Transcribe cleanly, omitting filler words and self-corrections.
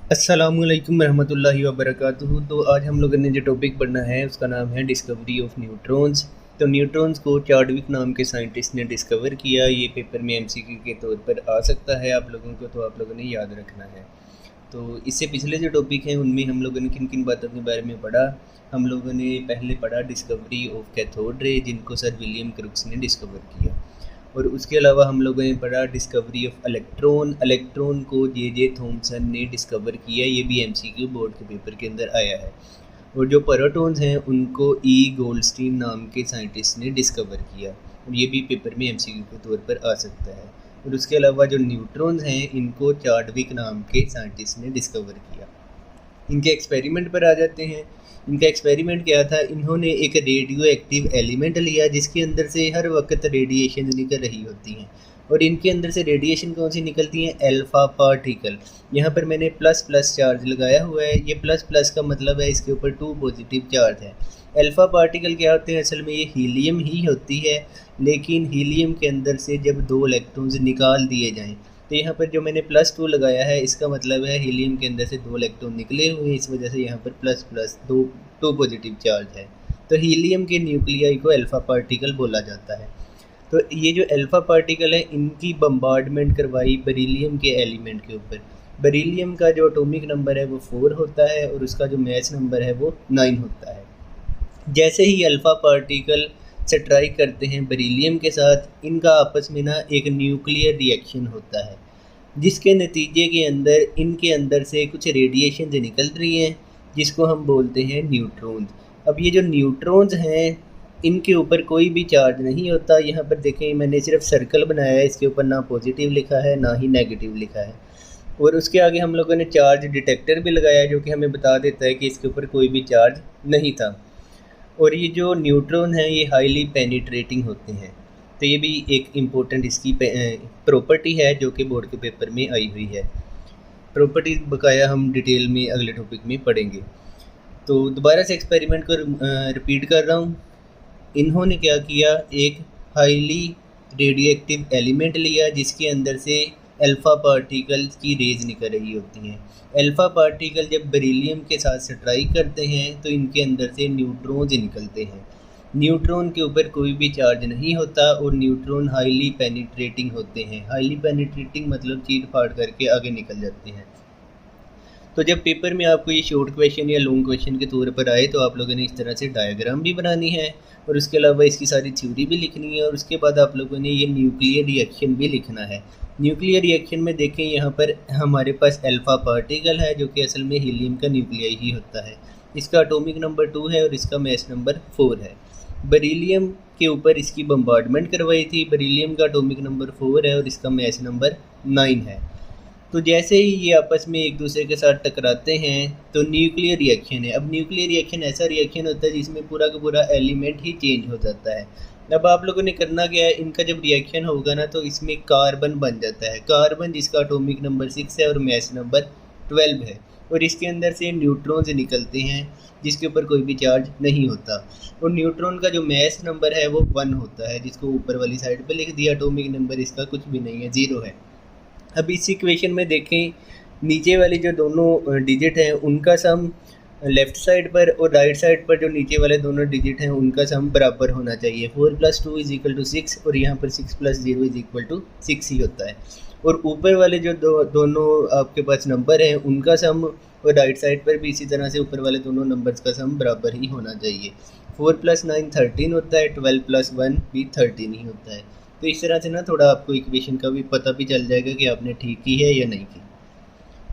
अस्सलामुअलैकुम रहमतुल्लाहि व बरकातुहू। तो आज हम लोगों ने जो टॉपिक पढ़ना है उसका नाम है डिस्कवरी ऑफ न्यूट्रॉन्स। तो न्यूट्रॉन्स को चार्डविक नाम के साइंटिस्ट ने डिस्कवर किया। ये पेपर में एमसीक्यू के तौर पर आ सकता है आप लोगों को, तो आप लोगों ने याद रखना है। तो इससे पिछले जो टॉपिक हैं उनमें हम लोगों ने किन किन बातों के बारे में पढ़ा। हम लोगों ने पहले पढ़ा डिस्कवरी ऑफ कैथोड रे, जिनको सर विलियम क्रुक्स ने डिस्कवर किया। और उसके अलावा हम लोगों ने पढ़ा डिस्कवरी ऑफ इलेक्ट्रॉन। इलेक्ट्रॉन को जे थॉमसन ने डिस्कवर किया, ये भी एमसीक्यू बोर्ड के पेपर के अंदर आया है। और जो प्रोटॉन्स हैं उनको गोल्डस्टीन नाम के साइंटिस्ट ने डिस्कवर किया, और ये भी पेपर में एमसीक्यू के तौर पर आ सकता है। और उसके अलावा जो न्यूट्रॉन्स हैं इनको चार्डविक नाम के साइंटिस्ट ने डिस्कवर किया। इनके एक्सपेरिमेंट पर आ जाते हैं। इनका एक्सपेरिमेंट क्या था, इन्होंने एक रेडियो एक्टिव एलिमेंट लिया जिसके अंदर से हर वक्त रेडिएशन निकल रही होती हैं। और इनके अंदर से रेडिएशन कौन सी निकलती हैं, अल्फ़ा पार्टिकल। यहाँ पर मैंने प्लस प्लस चार्ज लगाया हुआ है। ये प्लस प्लस का मतलब है इसके ऊपर 2 पॉजिटिव चार्ज है। अल्फ़ा पार्टिकल क्या होते हैं, असल में ये हीलियम ही होती है, लेकिन हीलियम के अंदर से जब 2 इलेक्ट्रॉन्स निकाल दिए जाएँ, तो यहाँ पर जो मैंने +2 लगाया है इसका मतलब है हीलियम के अंदर से 2 इलेक्ट्रॉन निकले हुए हैं, इस वजह से यहाँ पर प्लस प्लस 2 पॉजिटिव चार्ज है। तो हीलियम के न्यूक्लियाई को अल्फ़ा पार्टिकल बोला जाता है। तो ये जो अल्फ़ा पार्टिकल है इनकी बम्बार्डमेंट करवाई बेरिलियम के एलिमेंट के ऊपर। बेरिलियम का जो एटॉमिक नंबर है वो 4 होता है और उसका जो मास नंबर है वो 9 होता है। जैसे ही अल्फ़ा पार्टिकल स्ट्राइक करते हैं बेरिलियम के साथ, इनका आपस में ना एक न्यूक्लियर रिएक्शन होता है, जिसके नतीजे के अंदर इनके अंदर से कुछ रेडिएशन निकल रही हैं जिसको हम बोलते हैं न्यूट्रॉन्स। अब ये जो न्यूट्रॉन्स हैं इनके ऊपर कोई भी चार्ज नहीं होता। यहाँ पर देखें मैंने सिर्फ सर्कल बनाया है, इसके ऊपर ना पॉजिटिव लिखा है ना ही नेगेटिव लिखा है। और उसके आगे हम लोगों ने चार्ज डिटेक्टर भी लगाया है जो कि हमें बता देता है कि इसके ऊपर कोई भी चार्ज नहीं था। और ये जो न्यूट्रॉन हैं ये हाईली पेनिट्रेटिंग होते हैं। तो ये भी एक इम्पोर्टेंट इसकी प्रॉपर्टी है जो कि बोर्ड के पेपर में आई हुई है। प्रॉपर्टी बकाया हम डिटेल में अगले टॉपिक में पढ़ेंगे। तो दोबारा से एक्सपेरिमेंट को रिपीट कर रहा हूँ। इन्होंने क्या किया, एक हाईली रेडियो एक्टिव एलिमेंट लिया जिसके अंदर से अल्फ़ा पार्टिकल्स की रेज निकल रही होती हैं। अल्फ़ा पार्टिकल जब बेरिलियम के साथ स्ट्राइक करते हैं तो इनके अंदर से न्यूट्रॉन्स निकलते हैं। न्यूट्रॉन के ऊपर कोई भी चार्ज नहीं होता और न्यूट्रॉन हाईली पेनिट्रेटिंग होते हैं। हाईली पेनिट्रेटिंग मतलब चीर फाड़ करके आगे निकल जाते हैं। तो जब पेपर में आपको ये शॉर्ट क्वेश्चन या लॉन्ग क्वेश्चन के तौर पर आए तो आप लोगों ने इस तरह से डायग्राम भी बनानी है और उसके अलावा इसकी सारी थ्योरी भी लिखनी है। और उसके बाद आप लोगों ने ये न्यूक्लियर रिएक्शन भी लिखना है। न्यूक्लियर रिएक्शन में देखें यहाँ पर हमारे पास अल्फ़ा पार्टिकल है जो कि असल में हीलियम का न्यूक्लियाई ही होता है। इसका एटॉमिक नंबर 2 है और इसका मास नंबर 4 है। बेरिलियम के ऊपर इसकी बम्बार्डमेंट करवाई थी। बेरिलियम का एटॉमिक नंबर 4 है और इसका मास नंबर 9 है। तो जैसे ही ये आपस में एक दूसरे के साथ टकराते हैं तो न्यूक्लियर रिएक्शन है। अब न्यूक्लियर रिएक्शन ऐसा रिएक्शन होता है जिसमें पूरा का पूरा एलिमेंट ही चेंज हो जाता है। अब आप लोगों ने करना क्या है, इनका जब रिएक्शन होगा ना तो इसमें कार्बन बन जाता है। कार्बन जिसका एटॉमिक नंबर 6 है और मास नंबर 12 है। और इसके अंदर से न्यूट्रॉन्स निकलते हैं जिसके ऊपर कोई भी चार्ज नहीं होता। और न्यूट्रॉन का जो मास नंबर है वो 1 होता है, जिसको ऊपर वाली साइड पे लिख दिया। एटॉमिक नंबर इसका कुछ भी नहीं है, 0 है। अब इस इक्वेशन में देखें नीचे वाली जो दोनों डिजिट हैं उनका सम लेफ़्ट साइड पर और राइट साइड पर जो नीचे वाले दोनों डिजिट हैं उनका सम बराबर होना चाहिए। 4 + 2 = 6 और यहाँ पर 6 + 0 = 6 ही होता है। और ऊपर वाले जो दोनों आपके पास नंबर हैं उनका सम और राइट साइड पर भी इसी तरह से ऊपर वाले दोनों नंबर्स का सम बराबर ही होना चाहिए। 4 + 9 13 होता है, 12 + 1 भी 13 ही होता है। तो इस तरह से ना थोड़ा आपको इक्वेशन का भी पता भी चल जाएगा कि आपने ठीक की है या नहीं की।